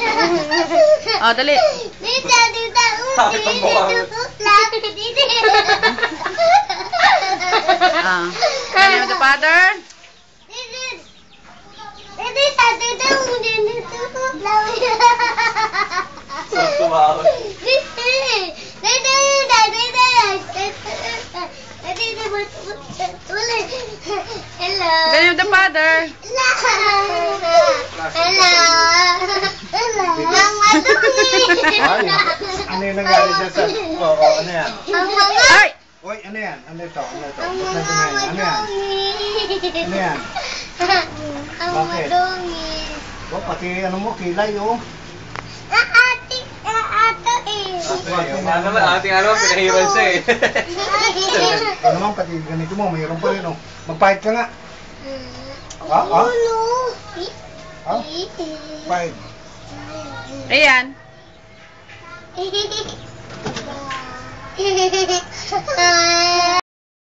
Oh, dali. Name of the Father. Hello. Name of the Father. Ay, ano yung nangyari dyan sa... Oo, ano yan? Ay! Uy, ano yan? Ano ito? Ano ito? Ba't nagdumayan? Ano yan? Ano yan? Ang Bakit? madungi. Oh, pati ano mo, kilay oh. Ato eh. Ating ano, pinahiran siya eh. Ano naman, pati ganito mo, mayroon pa rin oh. Magpahit ka nga. Ah? Pahit. Ayan.